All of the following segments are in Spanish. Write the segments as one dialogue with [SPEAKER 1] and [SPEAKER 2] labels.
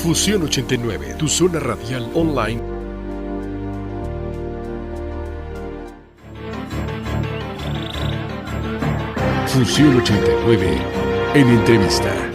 [SPEAKER 1] Fusión 89, tu zona radial online. Fusión 89 en entrevista.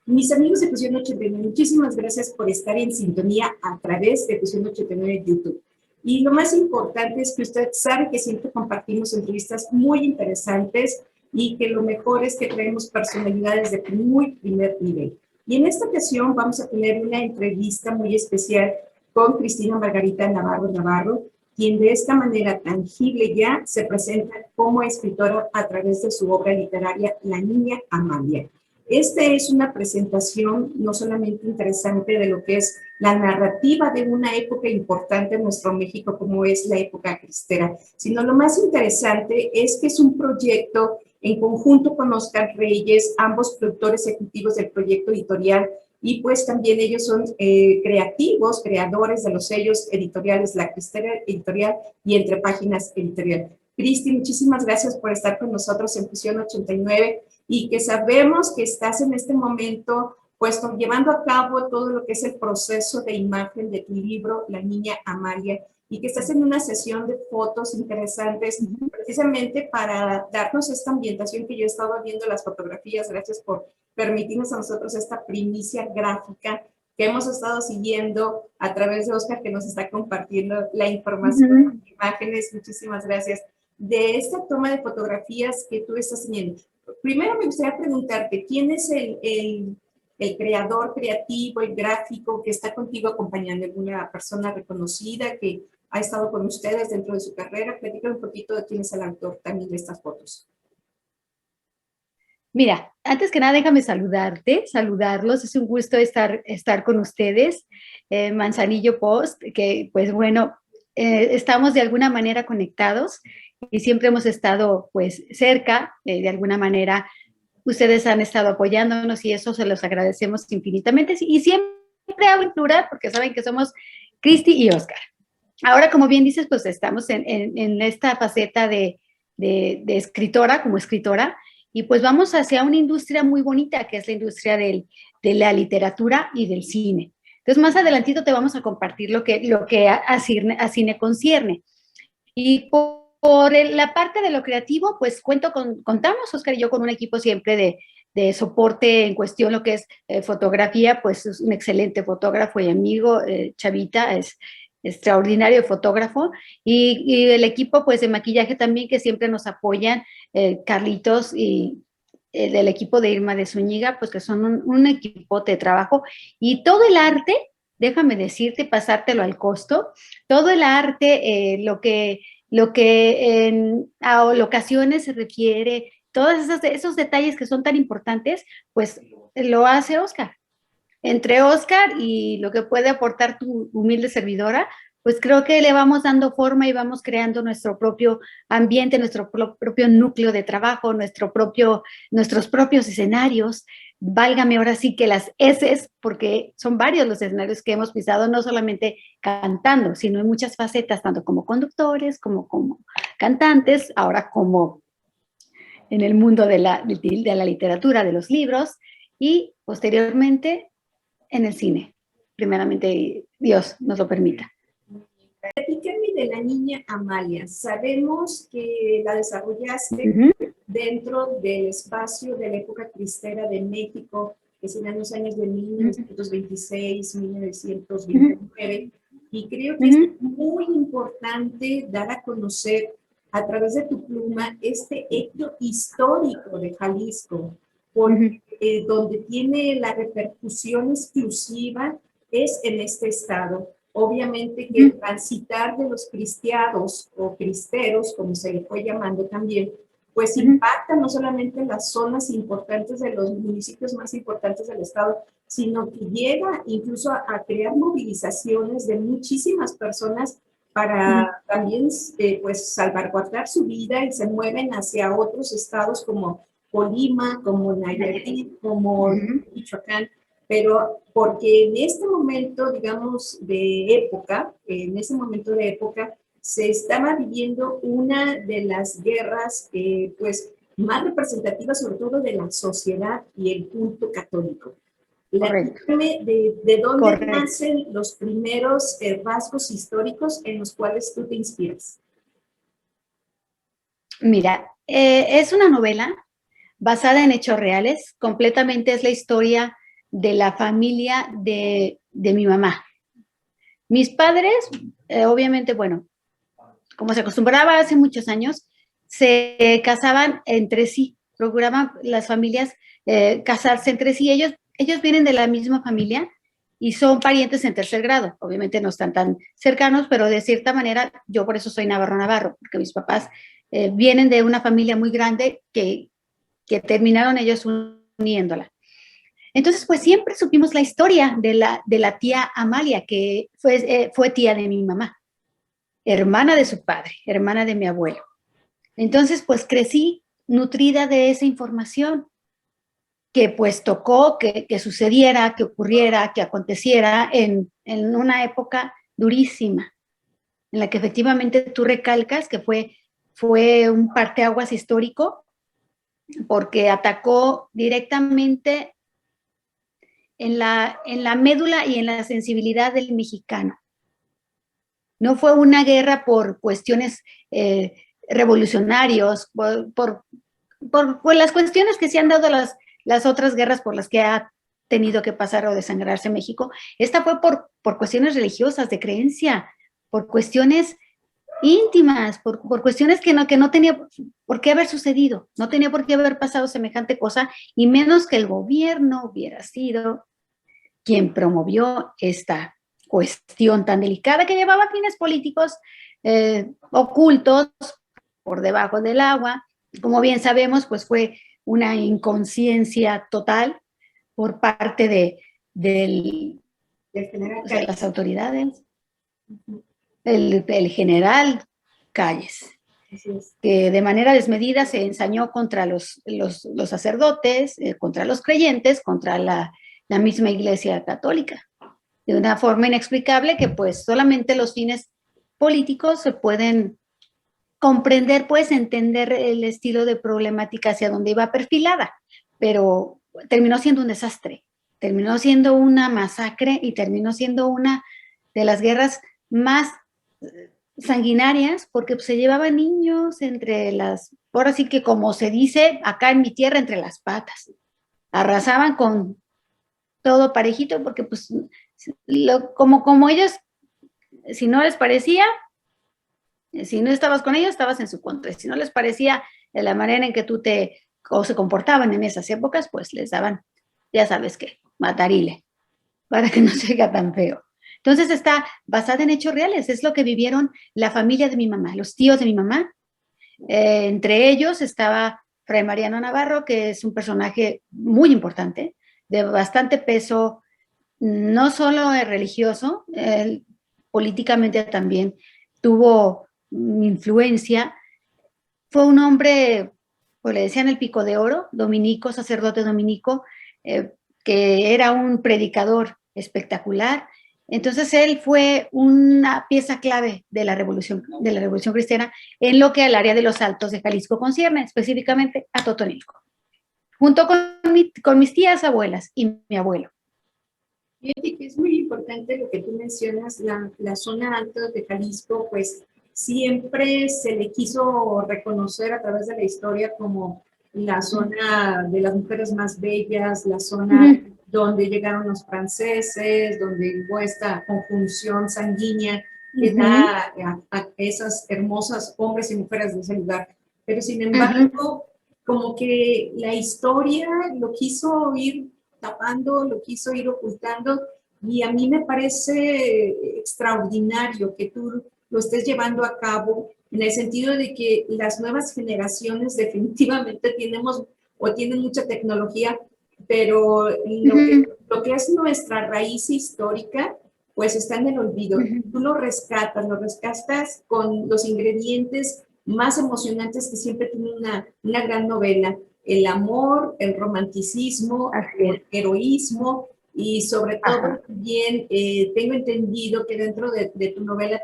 [SPEAKER 2] Mis amigos de Fusión 89, muchísimas gracias por estar en sintonía a través de Fusión 89 YouTube. Y lo más importante es que usted sabe que siempre compartimos entrevistas muy interesantes y que lo mejor es que traemos personalidades de muy primer nivel. Y en esta ocasión vamos a tener una entrevista muy especial con Cristina Margarita Navarro, quien de esta manera tangible ya se presenta como escritora a través de su obra literaria La Niña Amalia. Esta es una presentación no solamente interesante de lo que es la narrativa de una época importante en nuestro México, como es la época cristera, sino lo más interesante es que es un proyecto en conjunto con Oscar Reyes, ambos productores ejecutivos del proyecto editorial, y pues también ellos son creativos, creadores de los sellos editoriales La Cristera Editorial y Entre Páginas Editorial. Cristi, muchísimas gracias por estar con nosotros en Fusión 89 y que sabemos que estás en este momento puesto llevando a cabo todo lo que es el proceso de imagen de tu libro La Niña Amalia y que estás en una sesión de fotos interesantes precisamente para darnos esta ambientación que yo he estado viendo las fotografías. Gracias por permitirnos a nosotros esta primicia gráfica que hemos estado siguiendo a través de Oscar, que nos está compartiendo la información, imágenes. Muchísimas gracias. De esta toma de fotografías que tú estás teniendo, primero me gustaría preguntarte, ¿quién es el creador creativo, el gráfico que está contigo acompañando? ¿Alguna persona reconocida que ha estado con ustedes dentro de su carrera? Platícame un poquito de quién es el autor también de estas fotos.
[SPEAKER 3] Mira, antes que nada déjame saludarlos, es un gusto estar con ustedes, Manzanillo Post, que pues bueno, estamos de alguna manera conectados y siempre hemos estado pues cerca, de alguna manera ustedes han estado apoyándonos y eso se los agradecemos infinitamente y siempre hago en plural porque saben que somos Cristi y Oscar. Ahora, como bien dices, pues estamos en esta faceta de escritora, como escritora, y pues vamos hacia una industria muy bonita, que es la industria de la literatura y del cine. Entonces, más adelantito te vamos a compartir lo que a cine concierne. Y por la parte de lo creativo, pues contamos, Oscar y yo, con un equipo siempre de soporte en cuestión lo que es fotografía, pues es un excelente fotógrafo y amigo, Chavita, es extraordinario fotógrafo, y el equipo pues de maquillaje también que siempre nos apoyan, Carlitos y del equipo de Irma de Zúñiga, pues que son un equipote de trabajo, y todo el arte, déjame decirte, pasártelo al costo, todo el arte, lo que a ocasiones se refiere, todos esos detalles que son tan importantes, pues lo hace Oscar. Entre Oscar y lo que puede aportar tu humilde servidora, pues creo que le vamos dando forma y vamos creando nuestro propio ambiente, nuestro propio núcleo de trabajo, nuestros propios escenarios. Válgame ahora sí que las S's, porque son varios los escenarios que hemos pisado, no solamente cantando, sino en muchas facetas, tanto como conductores, como cantantes, ahora como en el mundo de la literatura, de los libros, y posteriormente en el cine. Primeramente, Dios nos lo permita.
[SPEAKER 2] Platícame de La Niña Amalia. Sabemos que la desarrollaste dentro del espacio de la época cristera de México, que serán los años de 1926, 1929, y creo que es muy importante dar a conocer a través de tu pluma este hecho histórico de Jalisco, porque donde tiene la repercusión exclusiva es en este estado. Obviamente que el transitar de los cristianos o cristeros, como se le fue llamando también, pues impacta no solamente en las zonas importantes de los municipios más importantes del estado, sino que llega incluso a crear movilizaciones de muchísimas personas para también pues salvaguardar su vida, y se mueven hacia otros estados como Colima, como Nayarit, como Michoacán. Pero porque en este momento, digamos, en ese momento de época, se estaba viviendo una de las guerras, pues, más representativa, sobre todo de la sociedad y el culto católico.
[SPEAKER 3] Correcto.
[SPEAKER 2] ¿De dónde
[SPEAKER 3] Correcto.
[SPEAKER 2] nacen los primeros rasgos históricos en los cuales tú te inspiras?
[SPEAKER 3] Mira, es una novela basada en hechos reales, completamente es la historia de la familia de mi mamá. Mis padres, obviamente, bueno, como se acostumbraba hace muchos años, se casaban entre sí, procuraban las familias casarse entre sí. Ellos vienen de la misma familia y son parientes en tercer grado. Obviamente no están tan cercanos, pero de cierta manera, yo por eso soy Navarro, porque mis papás vienen de una familia muy grande que terminaron ellos uniéndola. Entonces, pues siempre supimos la historia de la tía Amalia, que fue tía de mi mamá, hermana de su padre, hermana de mi abuelo. Entonces, pues crecí nutrida de esa información que pues tocó que sucediera, que ocurriera, que aconteciera en una época durísima, en la que efectivamente tú recalcas que fue un parteaguas histórico, porque atacó directamente en la médula y en la sensibilidad del mexicano. No fue una guerra por cuestiones revolucionarios, por las cuestiones que se han dado las otras guerras por las que ha tenido que pasar o desangrarse México. Esta fue por cuestiones religiosas, de creencia, por cuestiones íntimas, por cuestiones que no tenía por qué haber sucedido, no tenía por qué haber pasado semejante cosa, y menos que el gobierno hubiera sido quien promovió esta cuestión tan delicada que llevaba fines políticos ocultos por debajo del agua. Como bien sabemos, pues fue una inconsciencia total por parte de las autoridades, el general Calles, que de manera desmedida se ensañó contra los sacerdotes, contra los creyentes, contra la misma Iglesia Católica, de una forma inexplicable que pues solamente los fines políticos se pueden comprender, pues entender el estilo de problemática hacia donde iba perfilada, pero terminó siendo un desastre, terminó siendo una masacre y terminó siendo una de las guerras más sanguinarias, porque pues, se llevaban niños entre ahora sí que como se dice acá en mi tierra, entre las patas, arrasaban con todo parejito, porque pues como ellos, si no les parecía, si no estabas con ellos, estabas en su contra. Si no les parecía la manera en que o se comportaban en esas épocas, pues les daban, ya sabes qué, matarile, para que no se oiga tan feo. Entonces está basada en hechos reales, es lo que vivieron la familia de mi mamá, los tíos de mi mamá. Entre ellos estaba Fray Mariano Navarro, que es un personaje muy importante, de bastante peso, no solo religioso, políticamente también tuvo influencia. Fue un hombre, pues le decían el pico de oro, dominico, sacerdote dominico, que era un predicador espectacular. Entonces él fue una pieza clave de la revolución cristiana en lo que al área de los Altos de Jalisco concierne, específicamente a Totonilco, junto con mis tías abuelas y mi abuelo.
[SPEAKER 2] Fíjate que es muy importante lo que tú mencionas, la zona alta de Jalisco, pues siempre se le quiso reconocer a través de la historia como la zona de las mujeres más bellas, la zona donde llegaron los franceses, donde hubo esta conjunción sanguínea que da a esas hermosas hombres y mujeres de ese lugar. Pero sin embargo, como que la historia lo quiso ir tapando, lo quiso ir ocultando, y a mí me parece extraordinario que tú lo estés llevando a cabo en el sentido de que las nuevas generaciones definitivamente tienen mucha tecnología, pero lo que es nuestra raíz histórica, pues está en el olvido. Tú lo rescatas con los ingredientes más emocionantes que siempre tiene una gran novela: el amor, el romanticismo, el heroísmo, y sobre todo también tengo entendido que dentro de tu novela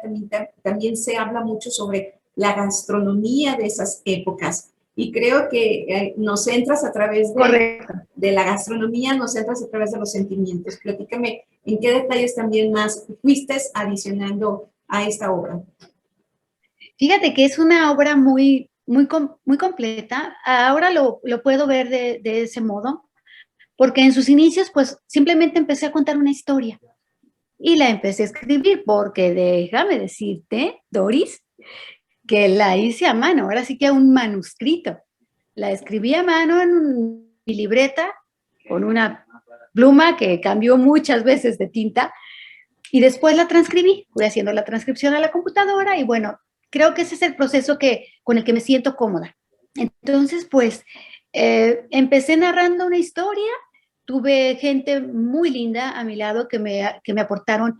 [SPEAKER 2] también se habla mucho sobre la gastronomía de esas épocas. y creo que nos entras a través
[SPEAKER 3] Correcto.
[SPEAKER 2] de la gastronomía, nos entras a través de los sentimientos. Platícame en qué detalles también más fuiste adicionando a esta obra.
[SPEAKER 3] Fíjate que es una obra muy, muy, muy completa. Ahora lo puedo ver de ese modo, porque en sus inicios, pues simplemente empecé a contar una historia y la empecé a escribir, porque déjame decirte, Doris, que la hice a mano, ahora sí que un manuscrito. La escribí a mano en mi libreta con una pluma que cambió muchas veces de tinta y después la transcribí. Fui haciendo la transcripción a la computadora y bueno, creo que ese es el proceso con el que me siento cómoda. Entonces, pues, empecé narrando una historia, tuve gente muy linda a mi lado que me aportaron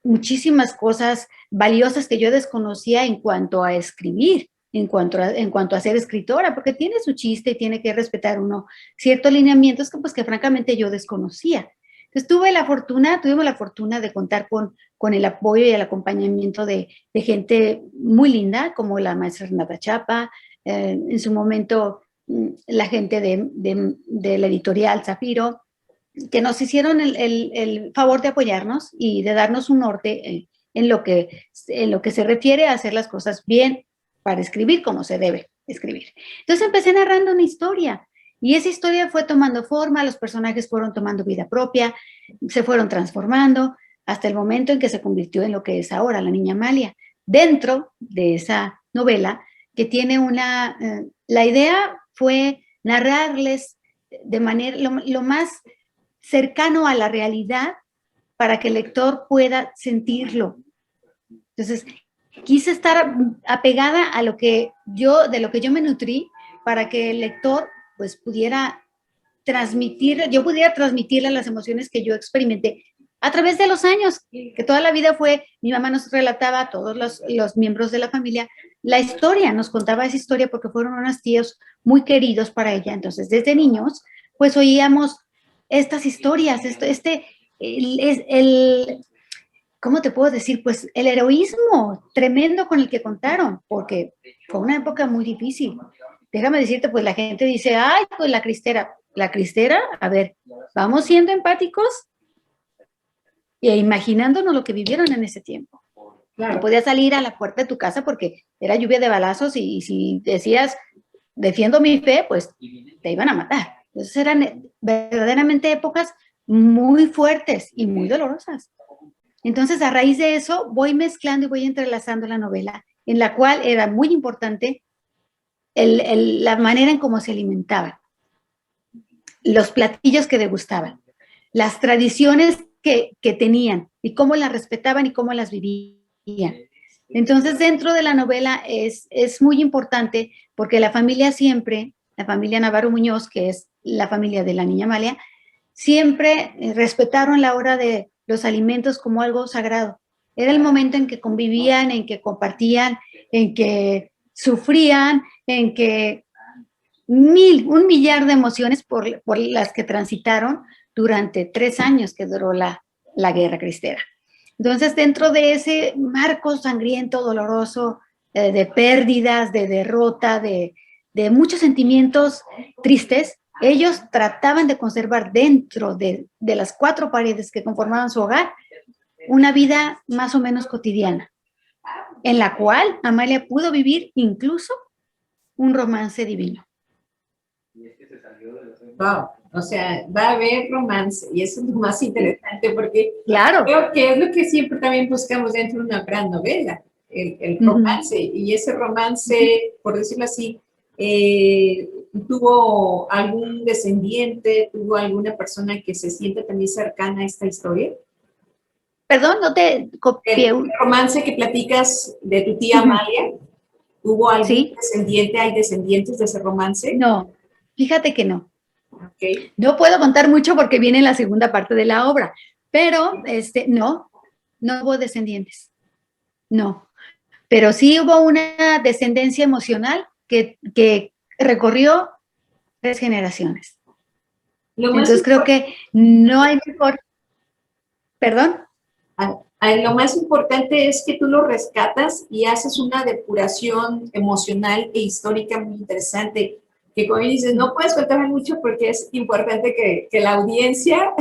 [SPEAKER 3] muchísimas cosas valiosas que yo desconocía en cuanto a escribir, en cuanto a ser escritora, porque tiene su chiste y tiene que respetar uno ciertos lineamientos que, pues, que francamente yo desconocía. Entonces tuvimos la fortuna de contar con el apoyo y el acompañamiento de gente muy linda, como la maestra Renata Chapa, en su momento la gente de la editorial Zafiro, que nos hicieron el favor de apoyarnos y de darnos un norte en lo que se refiere a hacer las cosas bien para escribir como se debe escribir. Entonces empecé narrando una historia y esa historia fue tomando forma, los personajes fueron tomando vida propia, se fueron transformando hasta el momento en que se convirtió en lo que es ahora la Niña Amalia. Dentro de esa novela que tiene la idea fue narrarles de manera lo más cercano a la realidad para que el lector pueda sentirlo. Entonces, quise estar apegada a de lo que yo me nutrí para que el lector pues pudiera transmitirle las emociones que yo experimenté a través de los años, que toda la vida mi mamá nos relataba a todos los miembros de la familia la historia, nos contaba esa historia porque fueron unos tíos muy queridos para ella. Entonces, desde niños, pues oíamos estas historias, ¿cómo te puedo decir? Pues el heroísmo tremendo con el que contaron, porque fue una época muy difícil. Déjame decirte, pues la gente dice, ay, pues la cristera, a ver, vamos siendo empáticos e imaginándonos lo que vivieron en ese tiempo. Claro. No podías salir a la puerta de tu casa porque era lluvia de balazos y si decías, defiendo mi fe, pues te iban a matar. Entonces eran verdaderamente épocas muy fuertes y muy dolorosas. Entonces, a raíz de eso, voy mezclando y voy entrelazando la novela, en la cual era muy importante la manera en cómo se alimentaban, los platillos que degustaban, las tradiciones que tenían y cómo las respetaban y cómo las vivían. Entonces, dentro de la novela es muy importante porque la familia Navarro Muñoz, que es la familia de la Niña Amalia, siempre respetaron la hora de los alimentos como algo sagrado. Era el momento en que convivían, en que compartían, en que sufrían, en que un millar de emociones por las que transitaron durante 3 años que duró la guerra cristera. Entonces, dentro de ese marco sangriento, doloroso, de pérdidas, de derrota, de muchos sentimientos tristes, ellos trataban de conservar dentro de las 4 paredes que conformaban su hogar una vida más o menos cotidiana, en la cual Amalia pudo vivir incluso un romance divino.
[SPEAKER 2] Wow, o sea, va a haber romance y eso es lo más interesante porque
[SPEAKER 3] claro,
[SPEAKER 2] creo que es lo que siempre también buscamos dentro de una gran novela, el romance. Y ese romance, por decirlo así, ¿tuvo algún descendiente, tuvo alguna persona que se siente también cercana a esta historia?
[SPEAKER 3] Perdón, no te copié.
[SPEAKER 2] El romance que platicas de tu tía Amalia, ¿hubo algún descendiente? ¿Hay descendientes de ese romance?
[SPEAKER 3] No, fíjate que no.
[SPEAKER 2] Okay.
[SPEAKER 3] No puedo contar mucho porque viene la segunda parte de la obra, pero no hubo descendientes, no. Pero sí hubo una descendencia emocional que recorrió 3 generaciones. Entonces creo que no hay mejor. ¿Perdón?
[SPEAKER 2] Lo más importante es que tú lo rescatas y haces una depuración emocional e histórica muy interesante, que como dices, no puedes contarme mucho porque es importante que la audiencia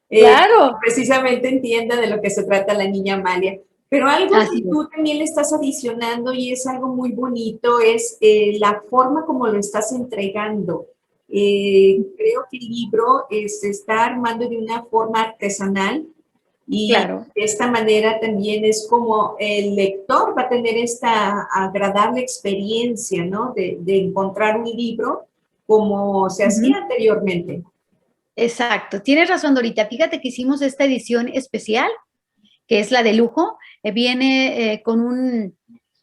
[SPEAKER 3] Claro,
[SPEAKER 2] precisamente entienda de lo que se trata la niña Amalia. Pero algo
[SPEAKER 3] así
[SPEAKER 2] que
[SPEAKER 3] es.
[SPEAKER 2] tú también le estás adicionando y es algo muy bonito es la forma como lo estás entregando. Creo que el libro se está armando de una forma artesanal y
[SPEAKER 3] Claro.
[SPEAKER 2] de esta manera también es como el lector va a tener esta agradable experiencia, ¿no? De encontrar un libro como se hacía
[SPEAKER 3] Ujú.
[SPEAKER 2] anteriormente.
[SPEAKER 3] Exacto, tienes razón, Dorita. Fíjate que hicimos esta edición especial, que es la de lujo. Viene con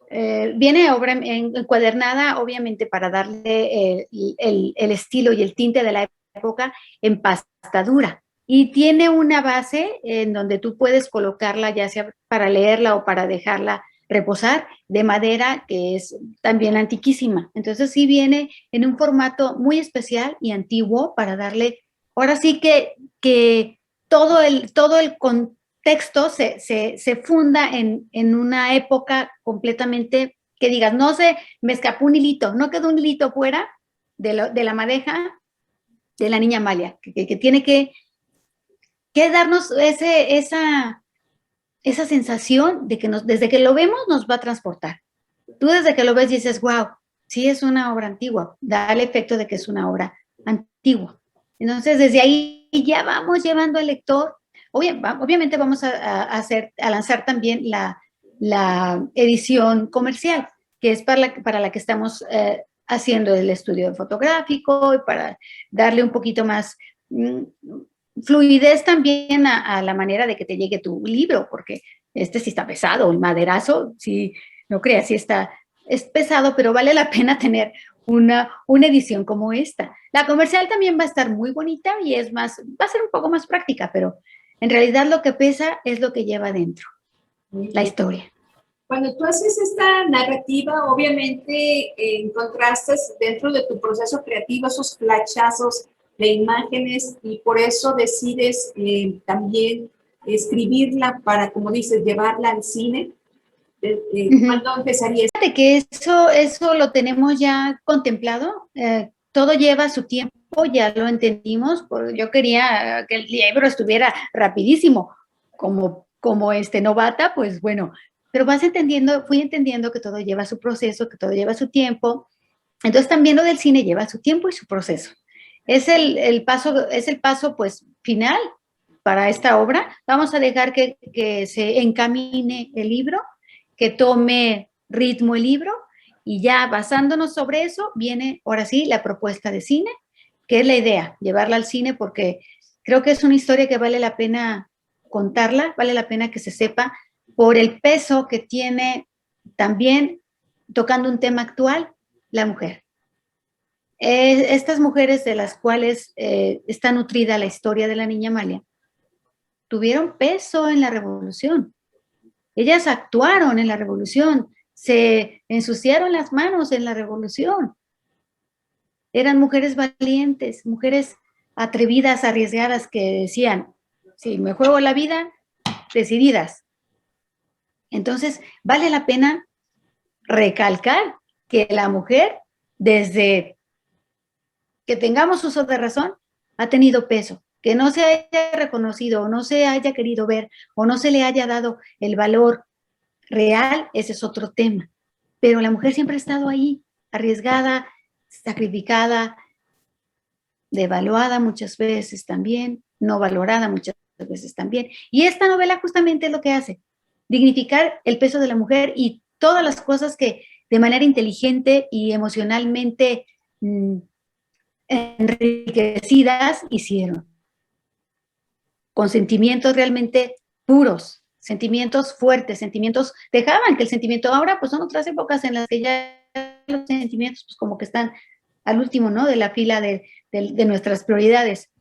[SPEAKER 3] viene obra encuadernada, obviamente, para darle el estilo y el tinte de la época en pasta dura. Y tiene una base en donde tú puedes colocarla, ya sea para leerla o para dejarla reposar, de madera, que es también antiquísima. Entonces sí viene en un formato muy especial y antiguo para darle, ahora sí que todo el contexto se funda en una época completamente que digas, no sé, me escapó un hilito, no quedó un hilito fuera de la madeja de la niña Amalia, que tiene que darnos esa sensación de que desde que lo vemos nos va a transportar. Tú desde que lo ves dices, wow, sí es una obra antigua, da el efecto de que es una obra antigua. Entonces, desde ahí ya vamos llevando al lector. Obviamente vamos a lanzar también la edición comercial, que es para la que estamos haciendo el estudio fotográfico y para darle un poquito más fluidez también a la manera de que te llegue tu libro, porque este sí está pesado, el maderazo, sí, no creas, sí está, es pesado, pero vale la pena tener una edición como esta. La comercial también va a estar muy bonita y es más, va a ser un poco más práctica, pero en realidad lo que pesa es lo que lleva dentro,
[SPEAKER 2] Muy
[SPEAKER 3] la
[SPEAKER 2] bien.
[SPEAKER 3] historia.
[SPEAKER 2] Cuando tú haces esta narrativa, obviamente encontraste dentro de tu proceso creativo esos flashazos de imágenes y por eso decides también escribirla para, como dices, llevarla al cine. ¿Cuándo empezarías?
[SPEAKER 3] Fíjate que eso lo tenemos ya contemplado, todo lleva su tiempo, ya lo entendimos, yo quería que el libro estuviera rapidísimo, como novata, pues bueno, pero fui entendiendo que todo lleva su proceso, que todo lleva su tiempo, entonces también lo del cine lleva su tiempo y su proceso. Es el paso pues final para esta obra. Vamos a dejar que se encamine el libro, que tome ritmo el libro y ya basándonos sobre eso viene ahora sí la propuesta de cine, que es la idea, llevarla al cine porque creo que es una historia que vale la pena contarla, vale la pena que se sepa por el peso que tiene también tocando un tema actual, la mujer. Estas mujeres de las cuales está nutrida la historia de la niña Amalia, tuvieron peso en la revolución. Ellas actuaron en la revolución, se ensuciaron las manos en la revolución. Eran mujeres valientes, mujeres atrevidas, arriesgadas, que decían, si me juego la vida, decididas. Entonces, vale la pena recalcar que la mujer, desde que tengamos uso de razón, ha tenido peso. Que no se haya reconocido o no se haya querido ver o no se le haya dado el valor real, ese es otro tema. Pero la mujer siempre ha estado ahí, arriesgada, sacrificada, devaluada muchas veces también, no valorada muchas veces también. Y esta novela justamente es lo que hace, dignificar el peso de la mujer y todas las cosas que de manera inteligente y emocionalmente enriquecidas hicieron, con sentimientos realmente puros, sentimientos fuertes, sentimientos, dejaban que el sentimiento, ahora pues son otras épocas en las que ya los sentimientos pues como que están al último, ¿no? De la fila de nuestras prioridades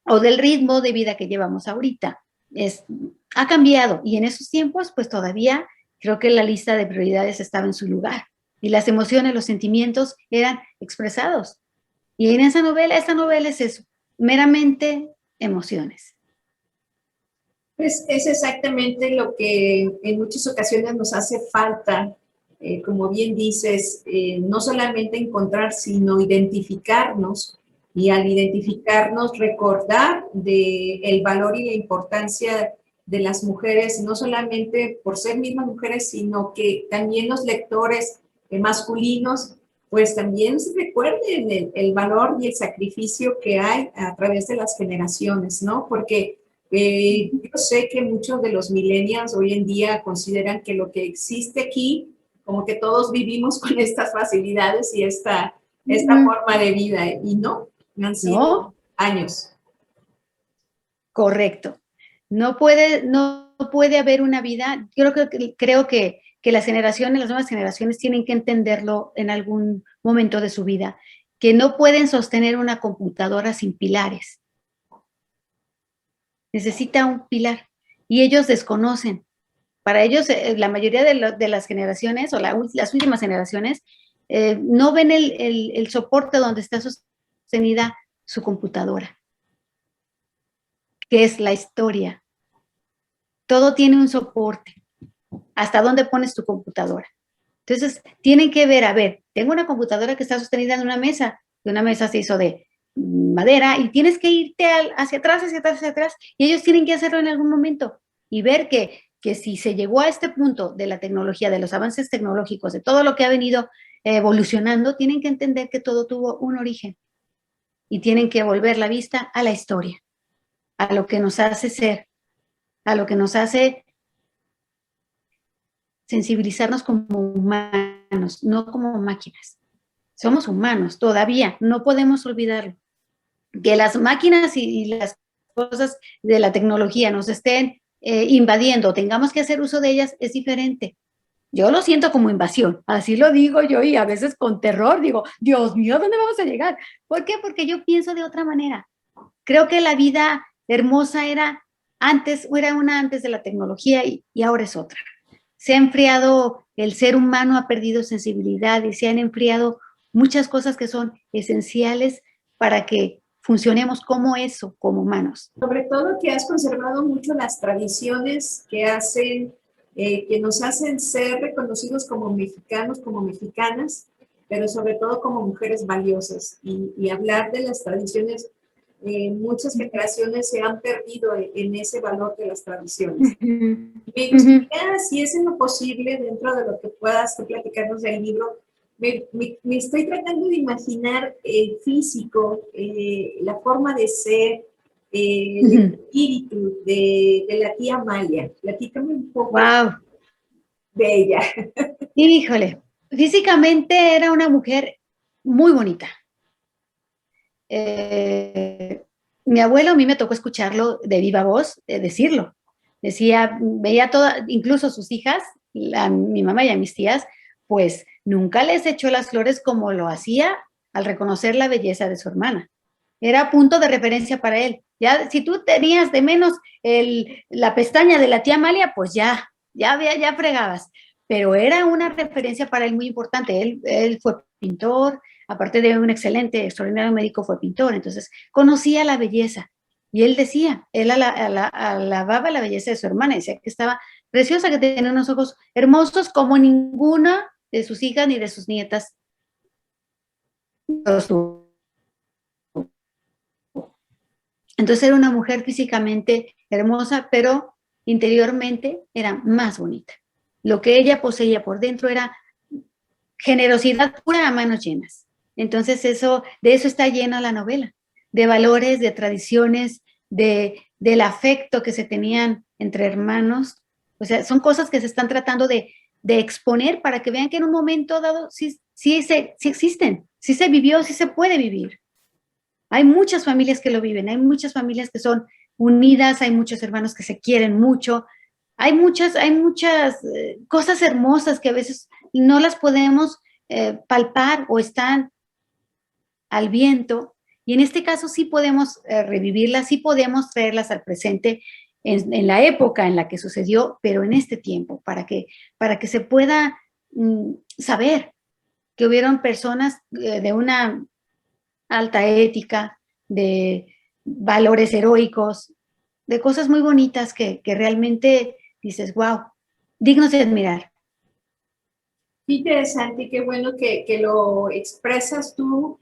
[SPEAKER 3] o del ritmo de vida que llevamos ahorita. Ha cambiado y en esos tiempos pues todavía creo que la lista de prioridades estaba en su lugar y las emociones, los sentimientos eran expresados. Y en esta novela es eso, meramente emociones.
[SPEAKER 2] Pues es exactamente lo que en muchas ocasiones nos hace falta, como bien dices, no solamente encontrar, sino identificarnos y al identificarnos recordar el valor y la importancia de las mujeres, no solamente por ser mismas mujeres, sino que también los lectores masculinos, pues también se recuerden el valor y el sacrificio que hay a través de las generaciones, ¿no? Porque yo sé que muchos de los millennials hoy en día consideran que lo que existe aquí, como que todos vivimos con estas facilidades y esta forma de vida, y no, han sido
[SPEAKER 3] ¿No?
[SPEAKER 2] años.
[SPEAKER 3] Correcto. No puede haber una vida, creo que las generaciones, las nuevas generaciones tienen que entenderlo en algún momento de su vida, que no pueden sostener una computadora sin pilares. Necesita un pilar y ellos desconocen. Para ellos, la mayoría de las generaciones o las últimas generaciones no ven el soporte donde está sostenida su computadora, que es la historia. Todo tiene un soporte. ¿Hasta dónde pones tu computadora? Entonces, tienen que ver, a ver, tengo una computadora que está sostenida en una mesa, y una mesa se hizo de madera, y tienes que irte hacia atrás, hacia atrás, hacia atrás, y ellos tienen que hacerlo en algún momento, y ver que si se llegó a este punto de la tecnología, de los avances tecnológicos, de todo lo que ha venido evolucionando, tienen que entender que todo tuvo un origen, y tienen que volver la vista a la historia, a lo que nos hace ser, a lo que nos hace sensibilizarnos como humanos, no como máquinas. Somos humanos todavía, no podemos olvidarlo. Que las máquinas y las cosas de la tecnología nos estén invadiendo, tengamos que hacer uso de ellas, es diferente. Yo lo siento como invasión, así lo digo yo, y a veces con terror digo, Dios mío, ¿dónde vamos a llegar? ¿Por qué? Porque yo pienso de otra manera. Creo que la vida hermosa era antes, o era una antes de la tecnología y ahora es otra. Se ha enfriado, el ser humano ha perdido sensibilidad y se han enfriado muchas cosas que son esenciales para que funcionemos como eso, como humanos.
[SPEAKER 2] Sobre todo que has conservado mucho las tradiciones que hacen, que nos hacen ser reconocidos como mexicanos, como mexicanas, pero sobre todo como mujeres valiosas. Y hablar de las tradiciones, muchas generaciones se han perdido en ese valor de las tradiciones. Me gustaría, si es en lo posible, dentro de lo que puedas tú platicarnos del libro, me estoy tratando de imaginar el físico, la forma de ser, el espíritu de la tía Amalia. Platícame un poco
[SPEAKER 3] Wow.
[SPEAKER 2] de ella.
[SPEAKER 3] Híjole, físicamente era una mujer muy bonita. Mi abuelo, a mí me tocó escucharlo de viva voz, decirlo. Decía, veía toda, incluso sus hijas, mi mamá y a mis tías, pues nunca les echó las flores como lo hacía al reconocer la belleza de su hermana. Era punto de referencia para él. Ya, si tú tenías de menos la pestaña de la tía Amalia, pues ya fregabas. Pero era una referencia para él muy importante. Él fue pintor, aparte de un excelente, extraordinario médico, fue pintor. Entonces, conocía la belleza. Y él decía, él alababa la belleza de su hermana, decía que estaba preciosa, que tenía unos ojos hermosos como ninguna de sus hijas ni de sus nietas. Entonces era una mujer físicamente hermosa, pero interiormente era más bonita. Lo que ella poseía por dentro era generosidad pura a manos llenas. Entonces de eso está llena la novela, de valores, de tradiciones, del afecto que se tenían entre hermanos. O sea, son cosas que se están tratando de exponer para que vean que en un momento dado sí existen, sí se vivió, sí se puede vivir. Hay muchas familias que lo viven, hay muchas familias que son unidas, hay muchos hermanos que se quieren mucho, hay muchas cosas hermosas que a veces no las podemos palpar o están al viento, y en este caso sí podemos revivirlas, sí podemos traerlas al presente en la época en la que sucedió, pero en este tiempo, para que se pueda saber que hubieron personas de una alta ética, de valores heroicos, de cosas muy bonitas que realmente dices, wow, dignos de admirar.
[SPEAKER 2] Qué interesante y qué bueno que lo expresas tú,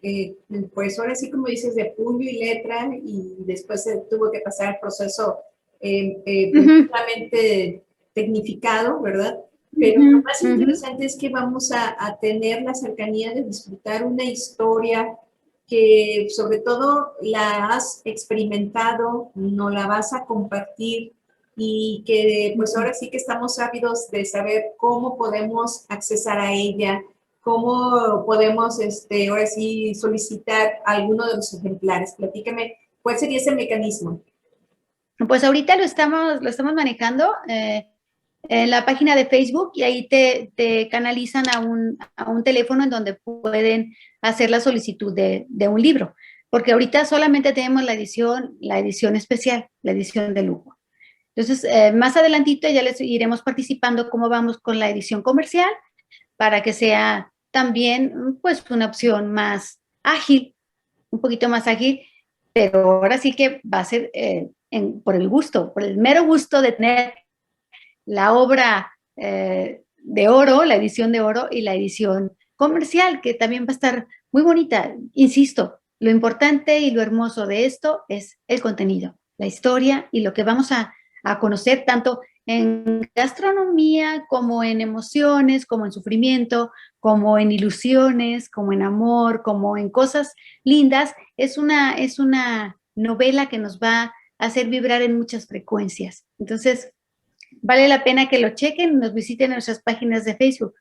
[SPEAKER 2] pues ahora sí como dices, de puño y letra, y después se tuvo que pasar el proceso completamente tecnificado, ¿verdad? Pero lo más interesante es que vamos a tener la cercanía de disfrutar una historia que sobre todo la has experimentado, no la vas a compartir y que pues ahora sí que estamos ávidos de saber cómo podemos accesar a ella, cómo podemos ahora sí solicitar alguno de los ejemplares. Platícame, ¿cuál sería ese mecanismo?
[SPEAKER 3] Pues ahorita lo estamos manejando en la página de Facebook y ahí te canalizan a un teléfono en donde pueden hacer la solicitud de un libro, porque ahorita solamente tenemos la edición especial, la edición de lujo. Entonces, más adelantito ya les iremos participando cómo vamos con la edición comercial para que sea también pues una opción más ágil, un poquito más ágil, pero ahora sí que va a ser por el gusto, por el mero gusto de tener la obra de oro, la edición de oro y la edición comercial, que también va a estar muy bonita. Insisto, lo importante y lo hermoso de esto es el contenido, la historia y lo que vamos a conocer tanto en gastronomía como en emociones, como en sufrimiento, como en ilusiones, como en amor, como en cosas lindas. Es una novela que nos va a hacer vibrar en muchas frecuencias. Entonces, vale la pena que lo chequen, nos visiten en nuestras páginas de Facebook.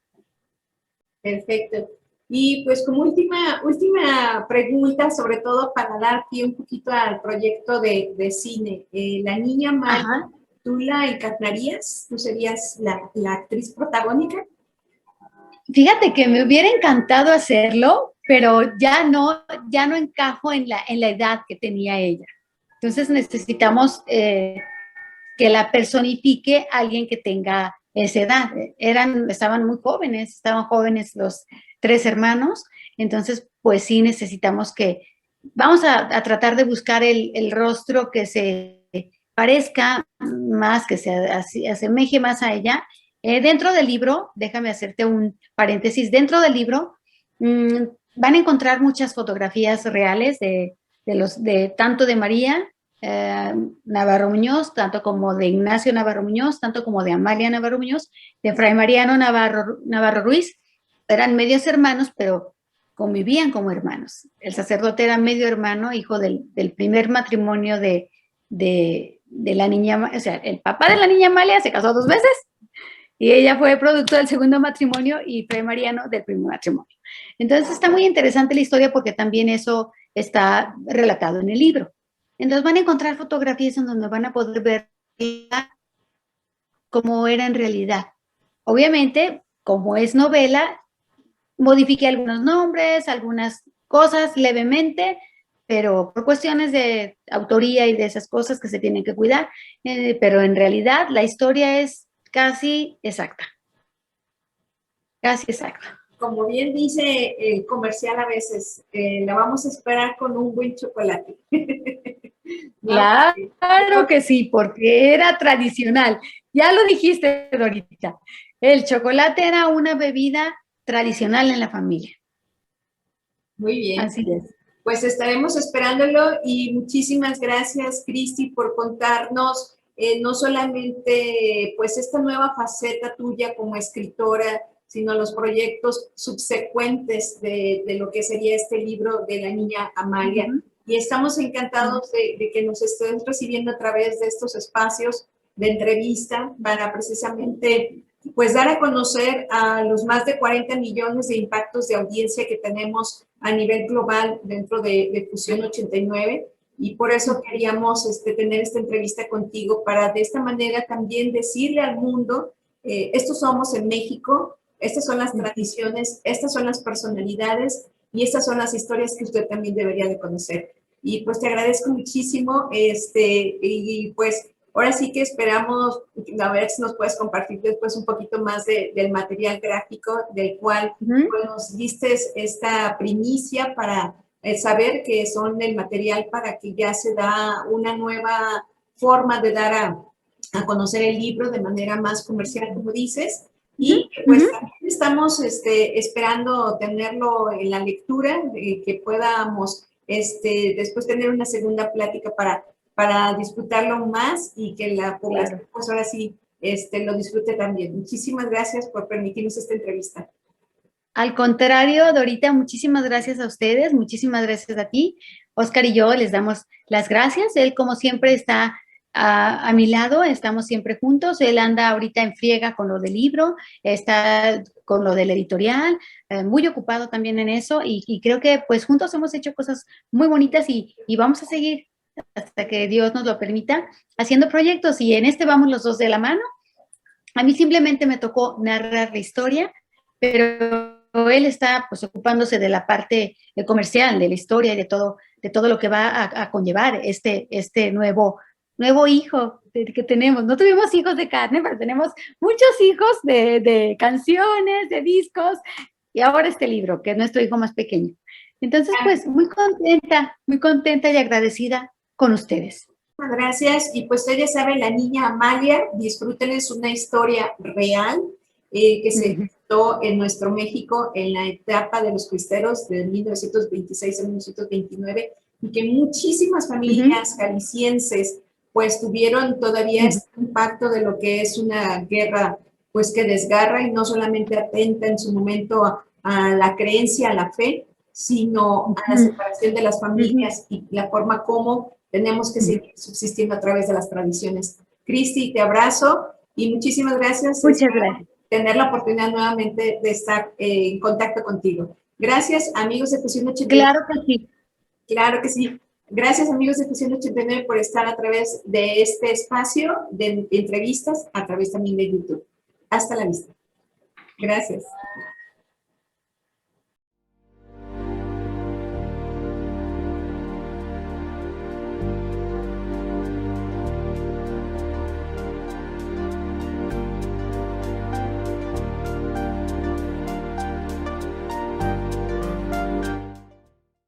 [SPEAKER 2] Perfecto. Y pues como última pregunta, sobre todo para dar pie un poquito al proyecto de cine. La niña mala,
[SPEAKER 3] Ajá.
[SPEAKER 2] ¿tú la encarnarías? ¿Tú serías la actriz protagónica?
[SPEAKER 3] Fíjate que me hubiera encantado hacerlo, pero ya no encajo en la edad que tenía ella. Entonces necesitamos que la personifique alguien que tenga esa edad. Estaban jóvenes los tres hermanos, entonces pues sí necesitamos vamos a tratar de buscar el rostro que se parezca más, que se asemeje más a ella. Dentro del libro, déjame hacerte un paréntesis, dentro del libro van a encontrar muchas fotografías reales de tanto de María Navarro Muñoz, tanto como de Ignacio Navarro Muñoz, tanto como de Amalia Navarro Muñoz, de Fray Mariano Navarro Ruiz. Eran medios hermanos, pero convivían como hermanos. El sacerdote era medio hermano, hijo del primer matrimonio de la niña, o sea, el papá de la niña Amalia se casó 2 veces y ella fue producto del segundo matrimonio y Fray Mariano del primer matrimonio. Entonces está muy interesante la historia porque también eso está relatado en el libro. Entonces van a encontrar fotografías en donde van a poder ver cómo era en realidad. Obviamente, como es novela, modifiqué algunos nombres, algunas cosas levemente, pero por cuestiones de autoría y de esas cosas que se tienen que cuidar, pero en realidad la historia es casi exacta. Casi exacta.
[SPEAKER 2] Como bien dice el comercial a veces, la vamos a esperar con un buen chocolate. ¿No?
[SPEAKER 3] Claro que sí, porque era tradicional. Ya lo dijiste, Dorita. El chocolate era una bebida tradicional en la familia.
[SPEAKER 2] Muy bien.
[SPEAKER 3] Así es.
[SPEAKER 2] Pues estaremos esperándolo y muchísimas gracias, Cristi, por contarnos no solamente pues esta nueva faceta tuya como escritora, sino los proyectos subsecuentes de lo que sería este libro de la niña Amalia. Y estamos encantados de que nos estés recibiendo a través de estos espacios de entrevista para precisamente pues dar a conocer a los más de 40 millones de impactos de audiencia que tenemos a nivel global dentro de Fusión 89 y por eso queríamos tener esta entrevista contigo para de esta manera también decirle al mundo, estos somos en México, estas son las tradiciones, estas son las personalidades y estas son las historias que usted también debería de conocer. Y pues te agradezco muchísimo y pues ahora sí que esperamos a ver si nos puedes compartir después un poquito más del material gráfico del cual pues, nos diste esta primicia para saber que son el material para que ya se da una nueva forma de dar a conocer el libro de manera más comercial, como dices. Y pues también estamos esperando tenerlo en la lectura, que podamos después tener una segunda plática para disfrutarlo más y que la población, pues ahora sí, lo disfrute también. Muchísimas gracias por permitirnos esta entrevista.
[SPEAKER 3] Al contrario, Dorita, muchísimas gracias a ustedes, muchísimas gracias a ti. Oscar y yo les damos las gracias. Él, como siempre, está a mi lado, estamos siempre juntos. Él anda ahorita en friega con lo del libro, está con lo del editorial, muy ocupado también en eso y creo que pues juntos hemos hecho cosas muy bonitas y vamos a seguir hasta que Dios nos lo permita haciendo proyectos y en vamos los dos de la mano. A mí simplemente me tocó narrar la historia, pero él está pues ocupándose de la parte comercial, de la historia y de todo lo que va a conllevar este nuevo hijo que tenemos. No tuvimos hijos de carne, pero tenemos muchos hijos de canciones, de discos, y ahora este libro, que es nuestro hijo más pequeño. Entonces, pues, muy contenta y agradecida con ustedes.
[SPEAKER 2] Gracias. Y pues ustedes saben, la niña Amalia, disfruten, es una historia real que se gestó en nuestro México en la etapa de los cristeros de 1926 a 1929 y que muchísimas familias jaliscienses pues tuvieron todavía este impacto de lo que es una guerra pues que desgarra y no solamente atenta en su momento a la creencia, a la fe, sino a la separación de las familias y la forma como tenemos que seguir subsistiendo a través de las tradiciones. Cristi, te abrazo y muchísimas gracias.
[SPEAKER 3] Muchas gracias.
[SPEAKER 2] Tener la oportunidad nuevamente de estar en contacto contigo. Gracias, amigos de Fusión 89.
[SPEAKER 3] Claro que sí.
[SPEAKER 2] Claro que sí. Gracias, amigos de Fusión 89, por estar a través de este espacio de entrevistas, a través también de YouTube. Hasta la vista. Gracias.